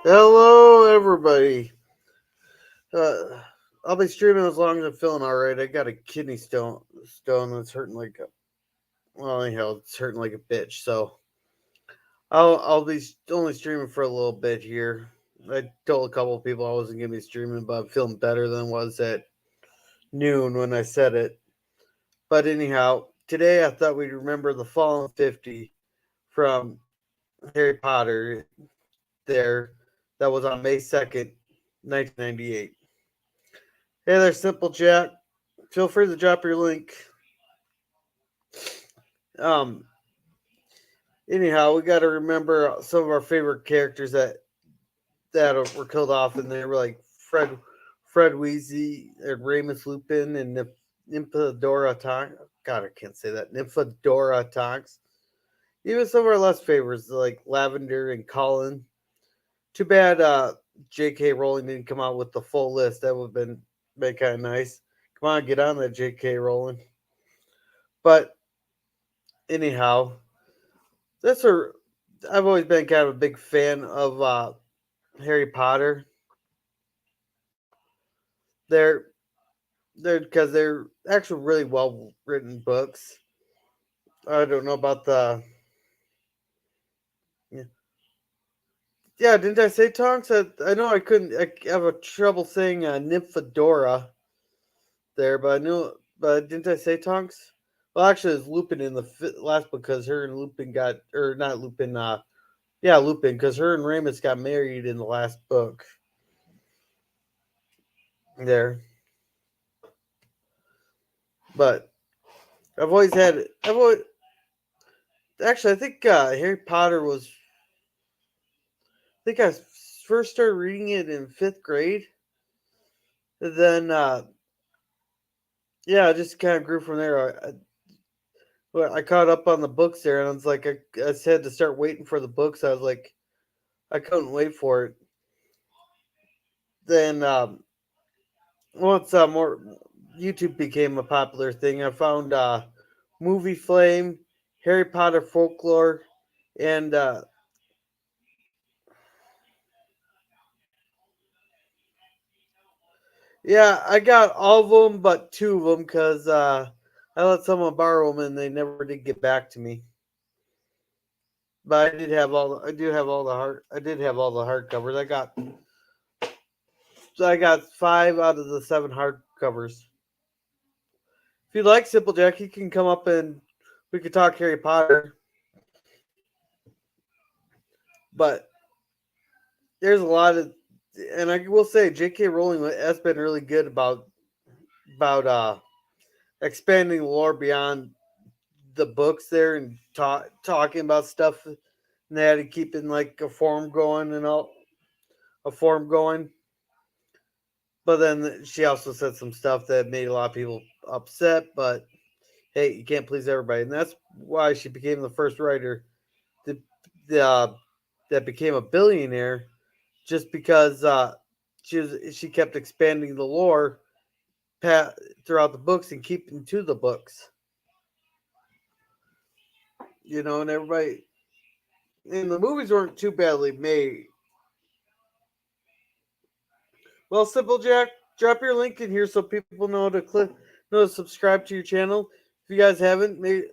Hello, everybody. Uh, I'll be streaming as long as I'm feeling all right. I got a kidney stone that's hurting like a well, anyhow, it's hurting like a bitch. So I'll be only streaming for a little bit here. I told a couple of people I wasn't gonna be streaming, but I'm feeling better than I was at noon when I said it. But anyhow, today I thought we'd remember the Fallen 50 from Harry Potter. There, that was on May 2nd, 1998. Hey there, Simple Jack. Feel free to drop your link. Um, Anyhow, we got to remember some of our favorite characters that were killed off, and they were like Fred Weasley, and Remus Lupin, and Nymphadora Tonks. God, I can't say that. Nymphadora Tonks. Even some of our less favorites like Lavender and Colin. Too bad J.K. Rowling didn't come out with the full list. That would have been kind of nice. Come on, get on that, J.K. Rowling. But anyhow, that's a. I've always been kind of a big fan of Harry Potter. They're they're because they're actually really well written books. I don't know about the yeah. Yeah, didn't I say Tonks? I know I couldn't. I have a trouble saying Nymphadora there, but I knew. But didn't I say Tonks? Well, actually, it's Lupin in the last book because her and Lupin got, or not Lupin. Yeah, Lupin because her and Ramus got married in the last book. There, but I've always actually, I think Harry Potter was. I think I first started reading it in fifth grade. And then, yeah, I just kind of grew from there. Well, I caught up on the books there, and I was like, I had to start waiting for the books. I was like, I couldn't wait for it. Then, once more YouTube became a popular thing, I found Movie Flame, Harry Potter Folklore, and yeah, I got all of them but two of them because I let someone borrow them and they never did get back to me. But I did have all. I do have all the hard. I did have all the hardcovers. I got 5 out of the 7 hardcovers. If you'd like, Simple Jack, you can come up and we could talk Harry Potter. But there's a lot of, and I will say J.K. Rowling has been really good about expanding the lore beyond the books there and talking about stuff and they had to keep in like a form going and all a form going. But then she also said some stuff that made a lot of people upset. But hey, you can't please everybody, and that's why she became the first writer that uh, that became a billionaire, just because she kept expanding the lore throughout the books and keeping to the books. And everybody and the movies weren't too badly made. Well, Simple Jack, drop your link in here so people know to subscribe to your channel. If you guys haven't, maybe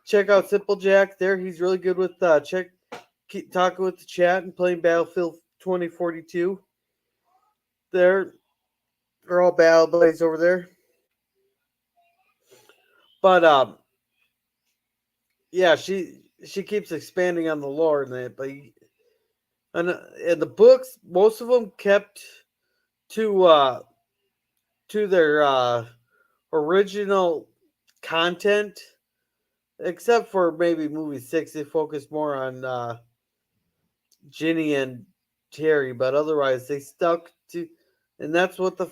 check out Simple Jack. There, he's really good with keep talking with the chat and playing Battlefield 2042. There, they're all battle buddies over there. But yeah, she keeps expanding on the lore and that. But and the books, most of them kept to uh to their original content, except for maybe movie 6. They focused more on Ginny and Terry, but otherwise they stuck to, and that's what the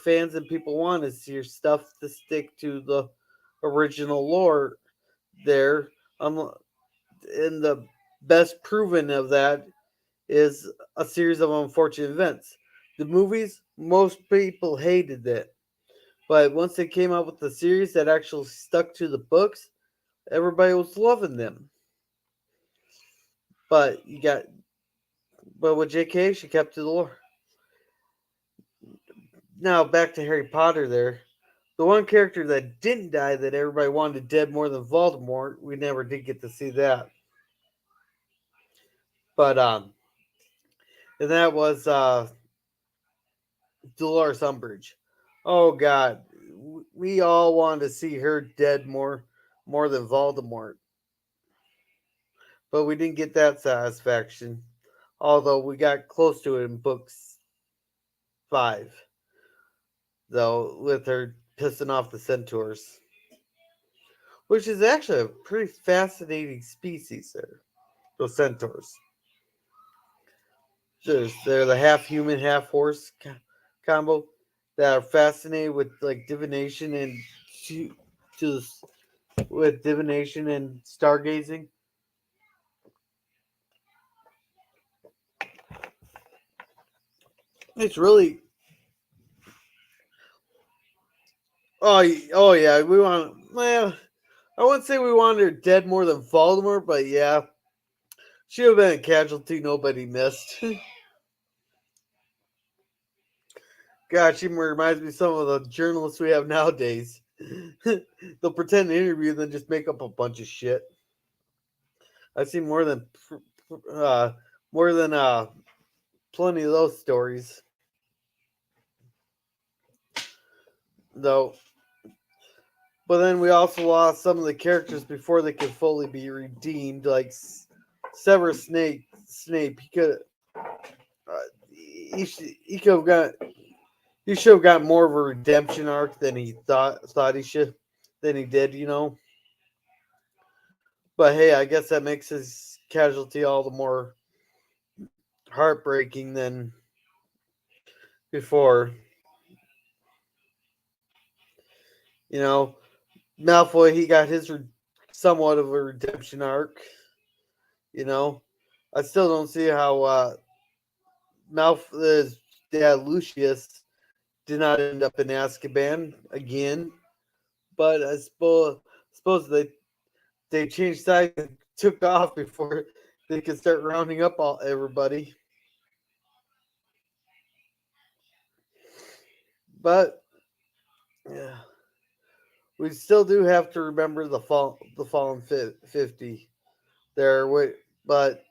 fans and people want is your stuff to stick to the original lore there. Um, and the best proven of that is a series of unfortunate events. The movies, most people hated it, but once they came out with the series that actually stuck to the books, everybody was loving them. But you got But with J.K., she kept to the lore. Now back to Harry Potter. There, the one character that didn't die that everybody wanted dead more than Voldemort, we never did get to see that. But and that was Dolores Umbridge. Oh God, we all wanted to see her dead more than Voldemort, but we didn't get that satisfaction. Although we got close to it in books 5, though, with her pissing off the centaurs, which is actually a pretty fascinating species there. Those centaurs. They're the half human, half horse combo that are fascinated with like divination and to, to with divination and stargazing. It's really oh yeah, we want well I wouldn't say we wanted her dead more than Voldemort, but yeah, she would have been a casualty nobody missed. God, she reminds me of some of the journalists we have nowadays. They'll pretend to interview and then just make up a bunch of shit. I've seen uh, more than plenty of those stories, though. But then we also lost some of the characters before they could fully be redeemed, like Severus Snape. He could have got he should have got more of a redemption arc than he thought he should than he did, you know. But hey, I guess that makes his casualty all the more heartbreaking than before. You know, Malfoy he got his somewhat of a redemption arc. You know, I still don't see how Malfoy's dad Lucius did not end up in Azkaban again. But I suppose they changed sides and took off before they could start rounding up all everybody. But yeah, we still do have to remember the fallen 50 there. But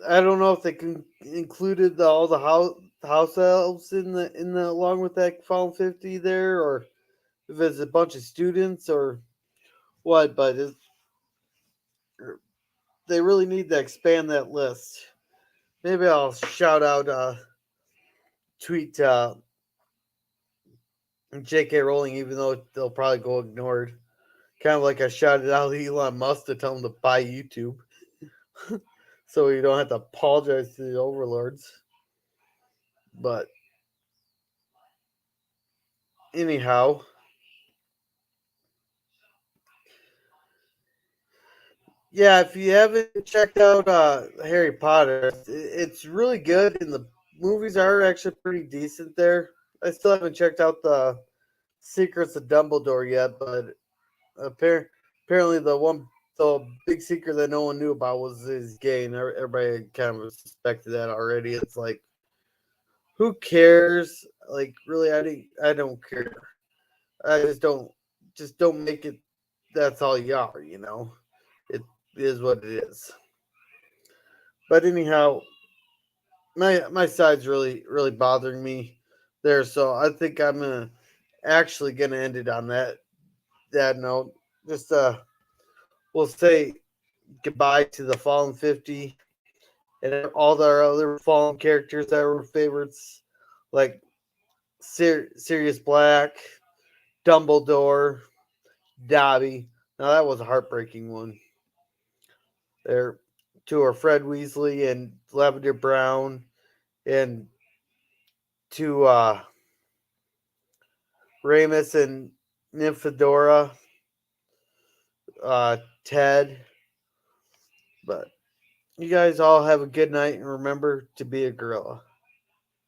I don't know if they included all the house elves in the along with that fallen 50 there, or if it's a bunch of students or what. But they really need to expand that list. Maybe I'll shout out tweet J.K. Rowling, even though they'll probably go ignored. Kind of like I shouted out Elon Musk to tell him to buy YouTube, so you don't have to apologize to the overlords. But anyhow, yeah, if you haven't checked out Harry Potter, it's really good, and the movies are actually pretty decent there. I still haven't checked out the Secrets of Dumbledore yet, but apparently the big secret that no one knew about was his gay, and everybody kind of suspected that already. It's like, who cares? Like, really, I don't care. I just don't make it. That's all you are, you know. It is what it is. But anyhow, my side's really bothering me there, so I think I'm gonna end it on that note. Just we'll say goodbye to the Fallen 50 and all the other Fallen characters that were favorites, like Sirius Black, Dumbledore, Dobby. Now that was a heartbreaking one. There, to our Fred Weasley and Lavender Brown, and to Ramus and Nymphadora, Ted. But you guys all have a good night and remember to be a gorilla.